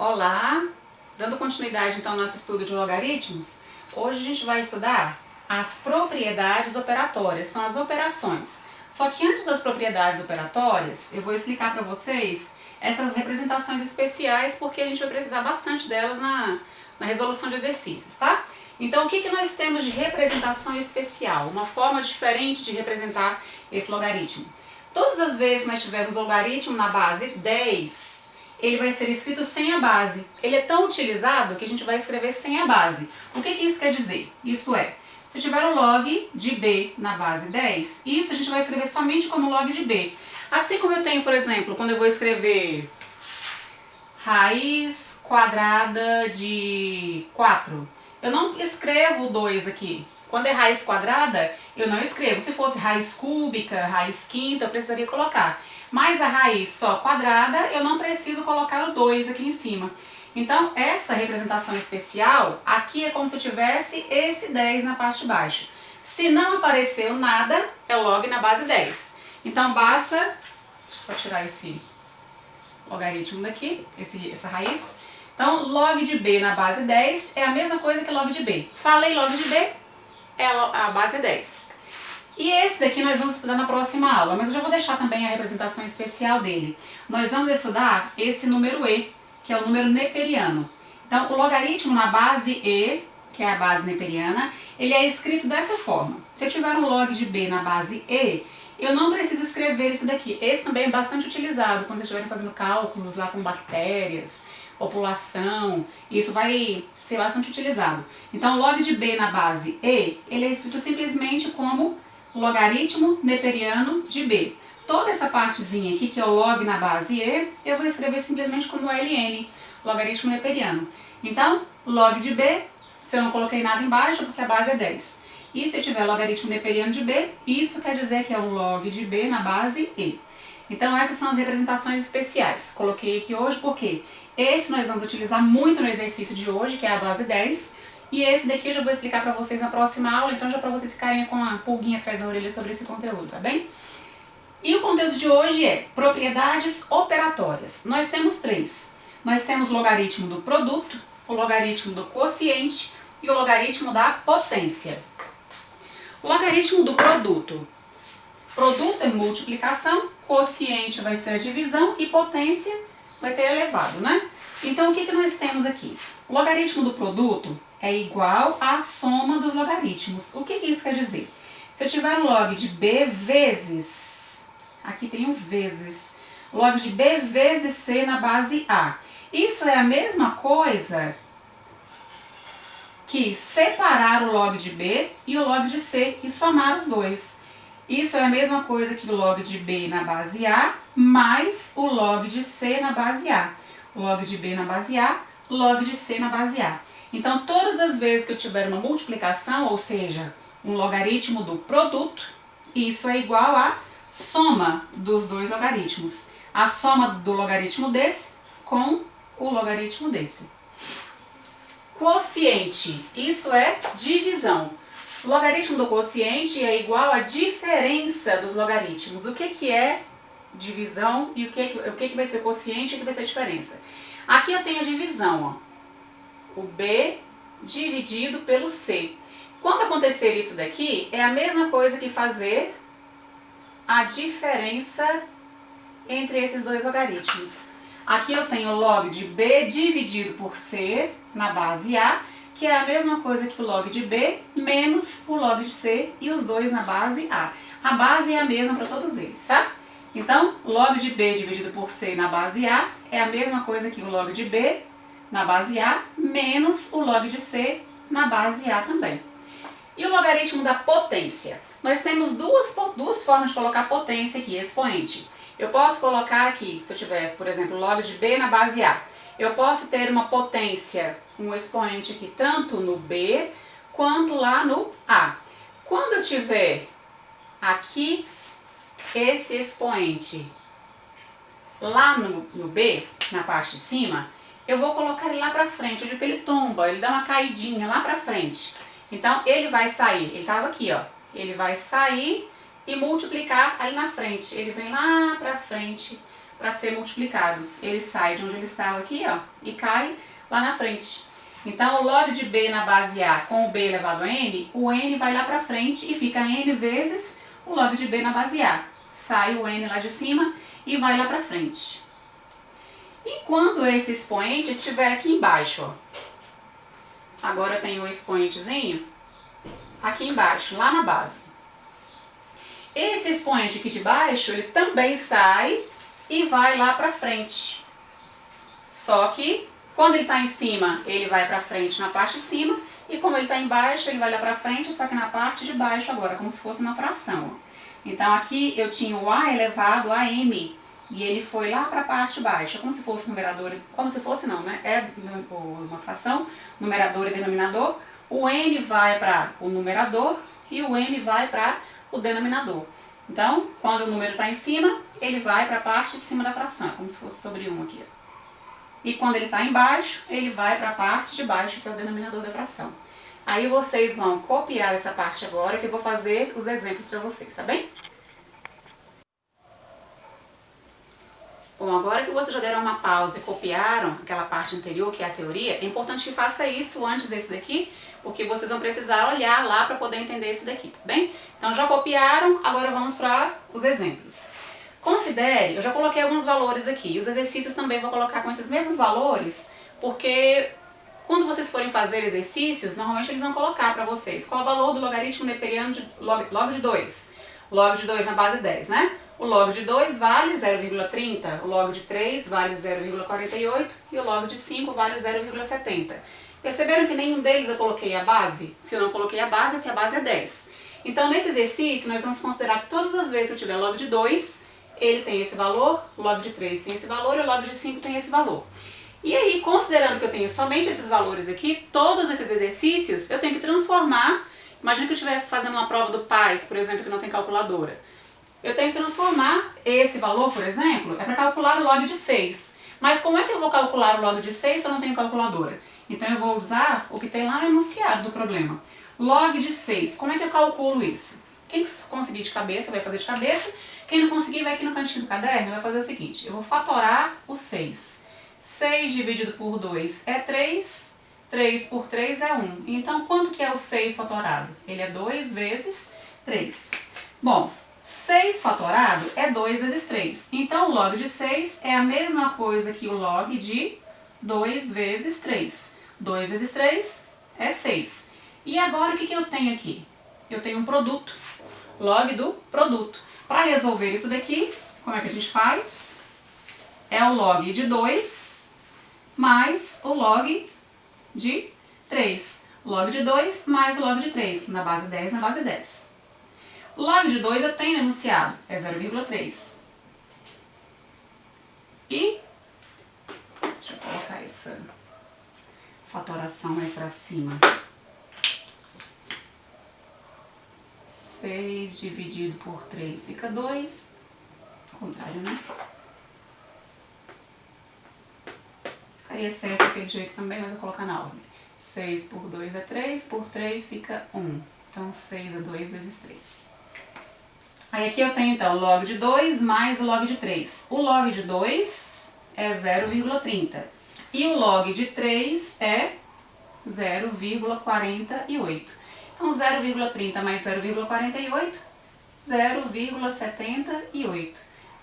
Olá! Dando continuidade então ao nosso estudo de logaritmos, hoje a gente vai estudar as propriedades operatórias, são as operações. Só que antes das propriedades operatórias, eu vou explicar para vocês essas representações especiais, porque a gente vai precisar bastante delas na resolução de exercícios, tá? Então, o que nós temos de representação especial? Uma forma diferente de representar esse logaritmo. Todas as vezes que nós tivermos logaritmo na base 10, ele vai ser escrito sem a base. Ele é tão utilizado que a gente vai escrever sem a base. O que isso quer dizer? Isto é, se eu tiver o log de b na base 10, isso a gente vai escrever somente como log de b. Assim como eu tenho, por exemplo, quando eu vou escrever raiz quadrada de 4, eu não escrevo o 2 aqui. Quando é raiz quadrada, eu não escrevo. Se fosse raiz cúbica, raiz quinta, eu precisaria colocar. Mas a raiz só quadrada, eu não preciso colocar o 2 aqui em cima. Então, essa representação especial, aqui é como se eu tivesse esse 10 na parte de baixo. Se não apareceu nada, é log na base 10. Então, basta... Deixa eu só tirar esse logaritmo daqui, essa raiz. Então, log de b na base 10 é a mesma coisa que log de b. Falei log de b, é a base 10. E esse daqui nós vamos estudar na próxima aula, mas eu já vou deixar também a representação especial dele. Nós vamos estudar esse número e, que é o número neperiano. Então, o logaritmo na base e, que é a base neperiana, ele é escrito dessa forma. Se eu tiver um log de b na base e, eu não preciso escrever isso daqui. Esse também é bastante utilizado quando vocês estiverem fazendo cálculos lá com bactérias, população, isso vai ser bastante utilizado. Então, o log de b na base e, ele é escrito simplesmente como logaritmo neperiano de b. Toda essa partezinha aqui, que é o log na base e, eu vou escrever simplesmente como ln, logaritmo neperiano. Então, log de b, se eu não coloquei nada embaixo, porque a base é 10. E se eu tiver logaritmo neperiano de b, isso quer dizer que é um log de b na base e. Então, essas são as representações especiais. Coloquei aqui hoje porque esse nós vamos utilizar muito no exercício de hoje, que é a base 10. E esse daqui eu já vou explicar para vocês na próxima aula, então já para vocês ficarem com a pulguinha atrás da orelha sobre esse conteúdo, tá bem? E o conteúdo de hoje é propriedades operatórias. Nós temos três. Nós temos o logaritmo do produto, o logaritmo do quociente e o logaritmo da potência. O logaritmo do produto. Produto é multiplicação, quociente vai ser a divisão e potência vai ter elevado, né? Então, o que nós temos aqui? O logaritmo do produto é igual à soma dos logaritmos. O que isso quer dizer? Se eu tiver um log de b vezes, aqui tem um vezes, log de b vezes c na base a. Isso é a mesma coisa que separar o log de b e o log de c e somar os dois. Isso é a mesma coisa que o log de b na base a mais o log de c na base a. Log de b na base a, log de c na base a. Então, todas as vezes que eu tiver uma multiplicação, ou seja, um logaritmo do produto, isso é igual à soma dos dois logaritmos. A soma do logaritmo desse com o logaritmo desse. Quociente, isso é divisão. O logaritmo do quociente é igual à diferença dos logaritmos. O que é divisão e o que vai ser quociente e o que vai ser diferença? Aqui eu tenho a divisão, ó. O B dividido pelo C. Quando acontecer isso daqui, é a mesma coisa que fazer a diferença entre esses dois logaritmos. Aqui eu tenho o log de B dividido por C na base A, que é a mesma coisa que o log de B menos o log de C e os dois na base A. A base é a mesma para todos eles, tá? Então, log de B dividido por C na base A é a mesma coisa que o log de B na base A menos o log de C na base A também. E o logaritmo da potência? Nós temos duas formas de colocar potência aqui, expoente. Eu posso colocar aqui, se eu tiver, por exemplo, log de B na base A, eu posso ter uma potência, um expoente aqui, tanto no B quanto lá no A. Quando eu tiver aqui esse expoente lá no B, na parte de cima, eu vou colocar ele lá pra frente. Eu digo que ele tomba, ele dá uma caidinha lá pra frente. Então, ele vai sair, ele estava aqui, ó. Ele vai sair e multiplicar ali na frente. Ele vem lá pra frente para ser multiplicado. Ele sai de onde ele estava aqui, ó, e cai lá na frente. Então, o log de b na base A com o b elevado a n, o n vai lá para frente e fica n vezes o log de b na base A. Sai o n lá de cima e vai lá para frente. E quando esse expoente estiver aqui embaixo, ó, agora eu tenho um expoentezinho aqui embaixo, lá na base. Esse expoente aqui de baixo, ele também sai e vai lá para frente. Só que quando ele está em cima, ele vai para frente na parte de cima, e como ele está embaixo, ele vai lá para frente, só que na parte de baixo agora, como se fosse uma fração. Então aqui eu tinha o a elevado a m, e ele foi lá para a parte de baixo, como se fosse numerador, como se fosse não, né? É uma fração, numerador e denominador. O n vai para o numerador e o m vai para o denominador. Então, quando o número está em cima, ele vai para a parte de cima da fração, como se fosse sobre 1 aqui. E quando ele está embaixo, ele vai para a parte de baixo, que é o denominador da fração. Aí vocês vão copiar essa parte agora, que eu vou fazer os exemplos para vocês, tá bem? Bom, agora que vocês já deram uma pausa e copiaram aquela parte anterior, que é a teoria, é importante que faça isso antes desse daqui, porque vocês vão precisar olhar lá para poder entender esse daqui, tá bem? Então já copiaram, agora vamos para os exemplos. Considere, eu já coloquei alguns valores aqui, os exercícios também vou colocar com esses mesmos valores, porque quando vocês forem fazer exercícios, normalmente eles vão colocar para vocês qual é o valor do logaritmo neperiano de log de 2. Log de 2 na base 10, né? O log de 2 vale 0,30, o log de 3 vale 0,48 e o log de 5 vale 0,70. Perceberam que nenhum deles eu coloquei a base? Se eu não coloquei a base, é porque a base é 10. Então, nesse exercício, nós vamos considerar que todas as vezes que eu tiver log de 2, ele tem esse valor, o log de 3 tem esse valor e o log de 5 tem esse valor. E aí, considerando que eu tenho somente esses valores aqui, todos esses exercícios eu tenho que transformar. Imagina que eu estivesse fazendo uma prova do PAS, por exemplo, que não tem calculadora. Eu tenho que transformar esse valor, por exemplo, é para calcular o log de 6. Mas como é que eu vou calcular o log de 6 se eu não tenho calculadora? Então eu vou usar o que tem lá no enunciado do problema. Log de 6, como é que eu calculo isso? Quem conseguir de cabeça vai fazer de cabeça. Quem não conseguir vai aqui no cantinho do caderno e vai fazer o seguinte. Eu vou fatorar o 6. 6 dividido por 2 é 3. 3 por 3 é 1. Então, quanto que é o 6 fatorado? Ele é 2 vezes 3. Bom, 6 fatorado é 2 vezes 3. Então, o log de 6 é a mesma coisa que o log de 2 vezes 3. 2 vezes 3 é 6. E agora, o que eu tenho aqui? Eu tenho um produto. Log do produto. Para resolver isso daqui, como é que a gente faz? É o log de 2 mais o log de 3. Log de 2 mais o log de 3. Na base 10, na base 10. Log de 2 eu tenho no enunciado, é 0,3. E, deixa eu colocar essa fatoração mais para cima. 6 dividido por 3 fica 2. Contrário, né? Ficaria certo daquele jeito também, mas eu vou colocar na ordem. 6 por 2 é 3, por 3 fica 1. Então, 6 é 2 vezes 3. Aí aqui eu tenho, então, o log de 2 mais o log de 3. O log de 2 é 0,30. E o log de 3 é 0,48. Então, 0,30 mais 0,48, 0,78.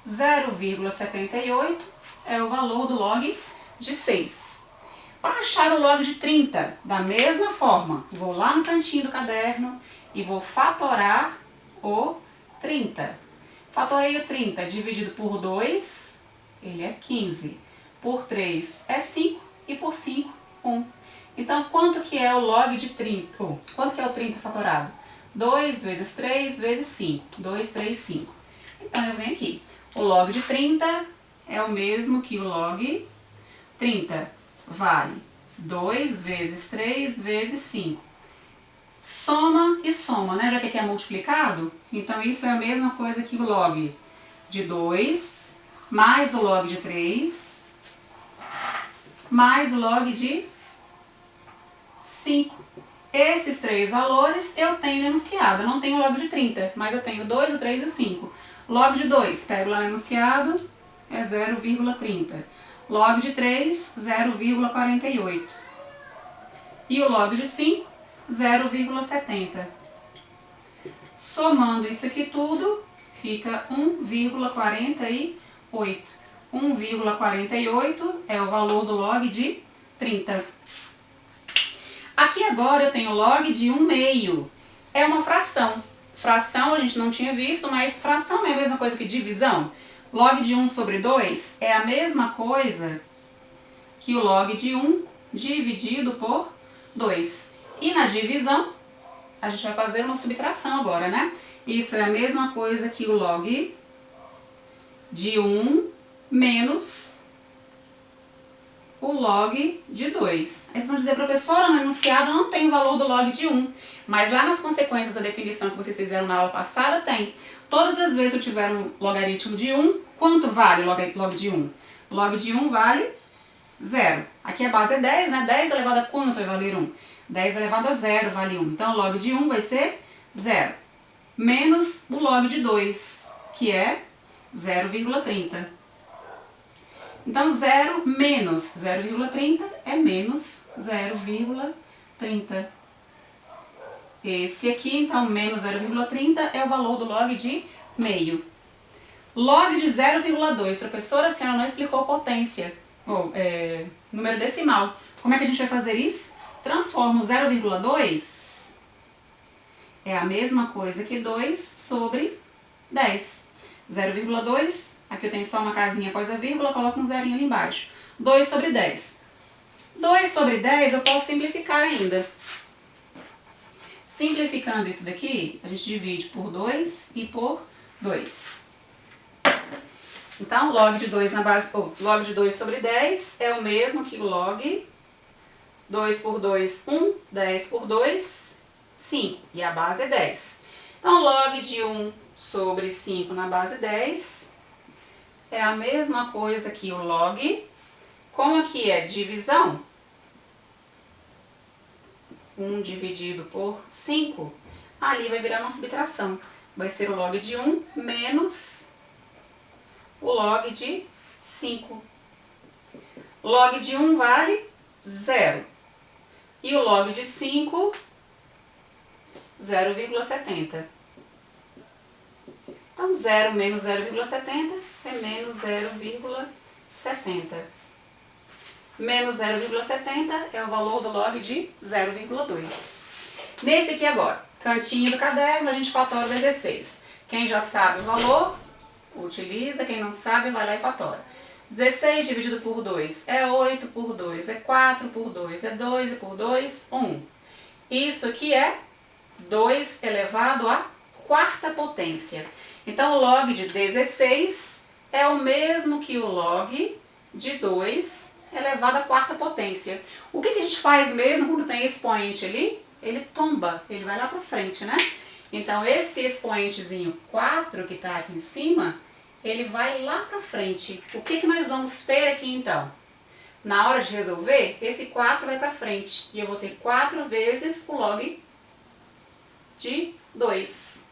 0,78 é o valor do log de 6. Para achar o log de 30, da mesma forma, vou lá no cantinho do caderno e vou fatorar o 30. Fatorei o 30 dividido por 2, ele é 15. Por 3 é 5 e por 5, 1. Então, quanto que é o log de 30? Quanto que é o 30 fatorado? 2 vezes 3 vezes 5. 2, 3, 5. Então, eu venho aqui. O log de 30 é o mesmo que o log 30. Vale 2 vezes 3 vezes 5. Soma e soma, né? Já que aqui é multiplicado, então isso é a mesma coisa que o log de 2, mais o log de 3, mais o log de 5. Esses três valores eu tenho no enunciado. Eu não tenho o log de 30, mas eu tenho o 2, o 3 e o 5. Log de 2, pego lá no enunciado, é 0,30. Log de 3, 0,48. E o log de 5, 0,70. Somando isso aqui tudo, fica 1,48. 1,48 é o valor do log de 30. Aqui agora eu tenho log de 1/2. É uma fração. Fração a gente não tinha visto, mas fração não é a mesma coisa que divisão? Log de 1 sobre 2 é a mesma coisa que o log de 1 dividido por 2. E na divisão, a gente vai fazer uma subtração agora, né? Isso é a mesma coisa que o log de 1 menos o log de 2. Eles vão dizer, professora, no enunciado não tem o valor do log de 1. Mas lá nas consequências da definição que vocês fizeram na aula passada, tem. Todas as vezes que eu tiver um logaritmo de 1, quanto vale o log de 1? Log de 1 vale 0. Aqui a base é 10, né? 10 elevado a quanto vai valer 1? 10 elevado a 0 vale 1. Então, o log de 1 vai ser 0. Menos o log de 2, que é 0,30. Então, 0 menos 0,30 é menos 0,30. Esse aqui, então, menos 0,30 é o valor do log de meio. Log de 0,2. Professora, a senhora não explicou potência, ou número decimal. Como é que a gente vai fazer isso? Transforma o 0,2, é a mesma coisa que 2 sobre 10. 0,2, aqui eu tenho só uma casinha após a vírgula, coloco um zerinho ali embaixo. 2 sobre 10. 2 sobre 10 eu posso simplificar ainda. Simplificando isso daqui, a gente divide por 2 e por 2. Então, log de 2 na base, log de 2 sobre 10 é o mesmo que o log 2 por 2, 1, 10 por 2, 5. E a base é 10. Então, log de 1 sobre 5 na base 10 é a mesma coisa que o log. Como aqui é divisão, 1 dividido por 5, ali vai virar uma subtração. Vai ser o log de 1 menos o log de 5. Log de 1 vale 0. E o log de 5, 0,70. Então, 0 menos 0,70 é menos 0,70. Menos 0,70 é o valor do log de 0,2. Nesse aqui agora, cantinho do caderno, a gente fatora o 16. Quem já sabe o valor, utiliza. Quem não sabe, vai lá e fatora. 16 dividido por 2 é 8 por 2, é 4 por 2, é 2 por 2, 1. Isso aqui é 2 elevado à quarta potência. Então, o log de 16 é o mesmo que o log de 2 elevado à quarta potência. O que a gente faz mesmo quando tem expoente ali? Ele tomba, ele vai lá para frente, né? Então, esse expoentezinho 4 que está aqui em cima, ele vai lá para frente. O que nós vamos ter aqui então? Na hora de resolver, esse 4 vai para frente. E eu vou ter 4 vezes o log de 2.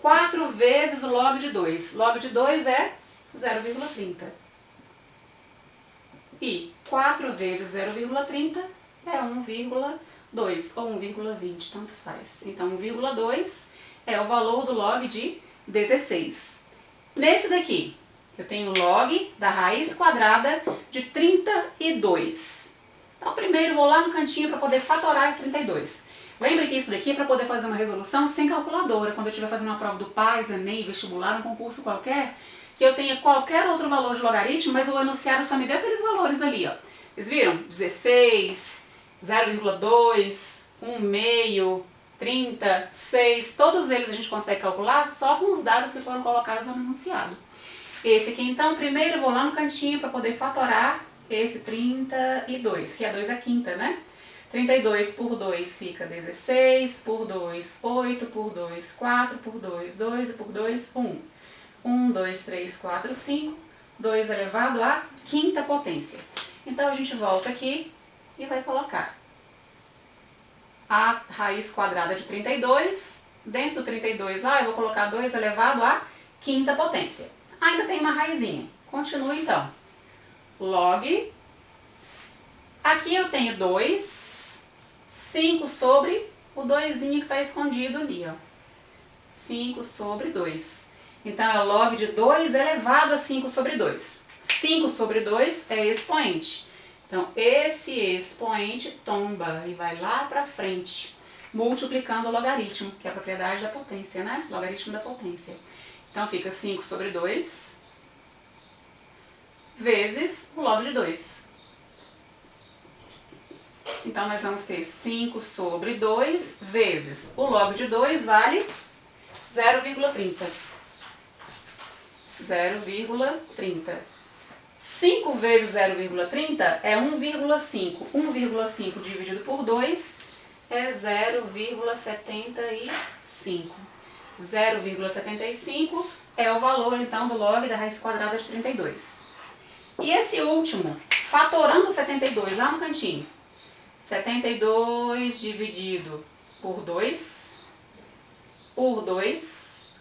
4 vezes o log de 2. Log de 2 é 0,30. E 4 vezes 0,30 é 1,2 ou 1,20, tanto faz. Então, 1,2 é o valor do log de 16. Nesse daqui, eu tenho log da raiz quadrada de 32. Então, primeiro vou lá no cantinho para poder fatorar esse 32. Lembre que isso daqui é para poder fazer uma resolução sem calculadora. Quando eu estiver fazendo uma prova do PAS, ENEM, vestibular, um concurso qualquer, que eu tenha qualquer outro valor de logaritmo, mas o enunciado só me deu aqueles valores ali, ó. Vocês viram? 16, 0,2, 1/2, 30, 6, todos eles a gente consegue calcular só com os dados que foram colocados no enunciado. Esse aqui, então, primeiro eu vou lá no cantinho para poder fatorar esse 32, que é 2 à quinta, né? 32 por 2 fica 16, por 2, 8, por 2, 4, por 2, 2 por 2, 1. 1, 2, 3, 4, 5, 2 elevado à quinta potência. Então, a gente volta aqui e vai colocar a raiz quadrada de 32. Dentro do 32 lá, eu vou colocar 2 elevado à quinta potência. Ainda tem uma raizinha. Continua então. Log. Aqui eu tenho 2, 5 sobre o 2zinho que está escondido ali, ó. 5 sobre 2. Então, é o log de 2 elevado a 5 sobre 2. 5 sobre 2 é expoente. Então, esse expoente tomba e vai lá para frente, multiplicando o logaritmo, que é a propriedade da potência, né? Logaritmo da potência. Então, fica 5 sobre 2 vezes o log de 2. Então, nós vamos ter 5 sobre 2 vezes o log de 2 vale 0,30. 0,30. 5 vezes 0,30 é 1,5. 1,5 dividido por 2 é 0,75. 0,75 é o valor, então, do log da raiz quadrada de 32. E esse último, fatorando 72 lá no cantinho. 72 dividido por 2, por 2,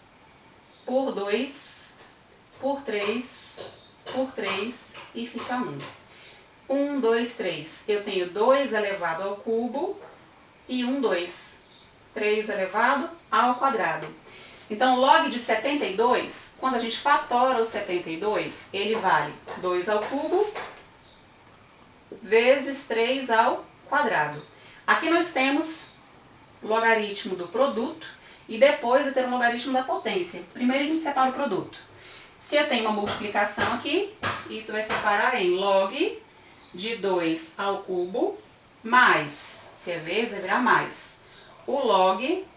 por 2, por 3, por 3 e fica 1. 1, 2, 3. Eu tenho 2 elevado ao cubo e 1, 2. 3 elevado ao quadrado. Então, o log de 72, quando a gente fatora o 72, ele vale 2 ao cubo vezes 3 ao quadrado. Aqui nós temos o logaritmo do produto e depois eu tenho o logaritmo da potência. Primeiro a gente separa o produto. Se eu tenho uma multiplicação aqui, isso vai separar em log de 2 ao cubo mais, se é vezes, vai virar mais, o log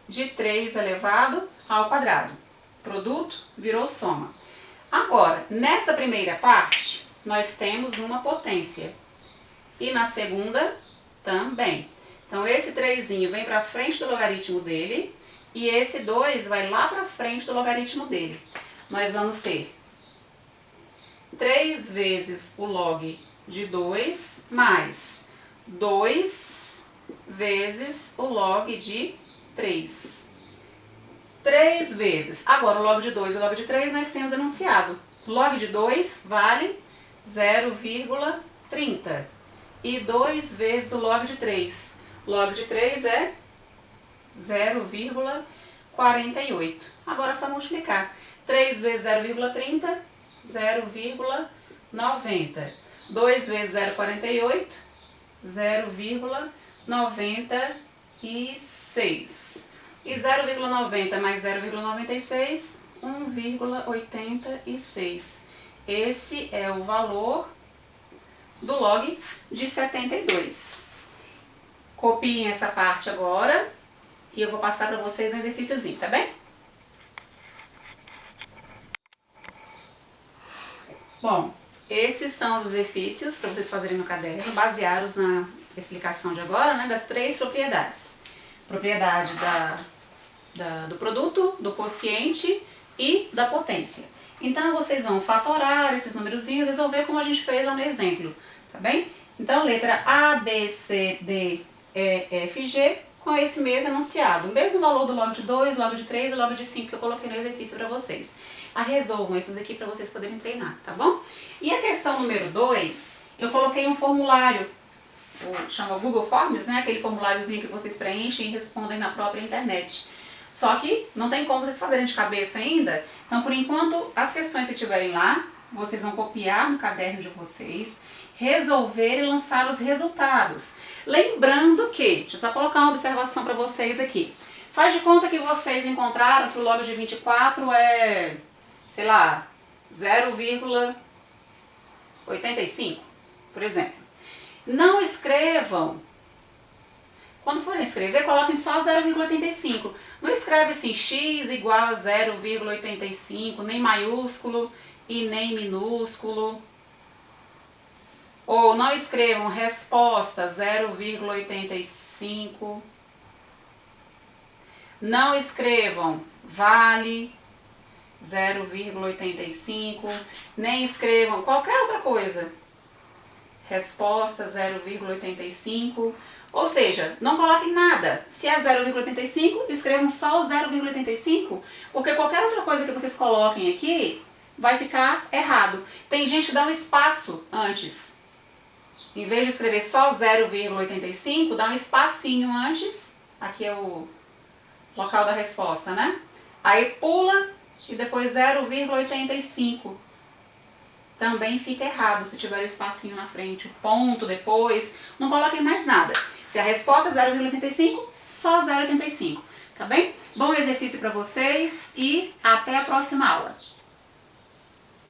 de 3 elevado ao quadrado. Produto virou soma. Agora, nessa primeira parte, nós temos uma potência. E na segunda, também. Então, esse 3zinho vem para frente do logaritmo dele e esse 2 vai lá para frente do logaritmo dele. Nós vamos ter 3 vezes o log de 2 mais 2 vezes o log de 3. 3 vezes. Agora, o log de 2 e o log de 3 nós temos enunciado. Log de 2 vale 0,30. E 2 vezes o log de 3. Log de 3 é 0,48. Agora é só multiplicar. 3 vezes 0,30, 0,90. 2 vezes 0,48, 0,96. E 0,90 mais 0,96, 1,86. Esse é o valor do log de 72. Copiem essa parte agora e eu vou passar para vocês um exercíciozinho, tá bem? Bom, esses são os exercícios para vocês fazerem no caderno, baseados na explicação de agora, né, das 3 propriedades. Propriedade do produto, do quociente e da potência. Então, vocês vão fatorar esses numerozinhos e resolver como a gente fez lá no exemplo, tá bem? Então, letra A, B, C, D, E, F, G, com esse mesmo enunciado. O mesmo valor do log de 2, log de 3 e log de 5 que eu coloquei no exercício para vocês. Resolvam esses aqui para vocês poderem treinar, tá bom? E a questão número 2, eu coloquei um formulário, chama Google Forms, né? Aquele formuláriozinho que vocês preenchem e respondem na própria internet. Só que não tem como vocês fazerem de cabeça ainda, então por enquanto as questões que tiverem lá, vocês vão copiar no caderno de vocês, resolver e lançar os resultados. Lembrando que, deixa eu só colocar uma observação para vocês aqui. Faz de conta que vocês encontraram que o log de 24 é, sei lá, 0,85, por exemplo. Não escrevam. Quando forem escrever, coloquem só 0,85. Não escreve assim, x igual a 0,85, nem maiúsculo e nem minúsculo. Ou não escrevam resposta 0,85. Não escrevam vale 0,85. Nem escrevam qualquer outra coisa. Resposta 0,85. Ou seja, não coloquem nada. Se é 0,85, escrevam só o 0,85, porque qualquer outra coisa que vocês coloquem aqui vai ficar errado. Tem gente que dá um espaço antes. Em vez de escrever só 0,85, dá um espacinho antes. Aqui é o local da resposta, né? Aí pula e depois 0,85. Também fica errado se tiver o espacinho na frente, o ponto depois. Não coloquem mais nada. Se a resposta é 0,85, só 0,85. Tá bem? Bom exercício para vocês e até a próxima aula.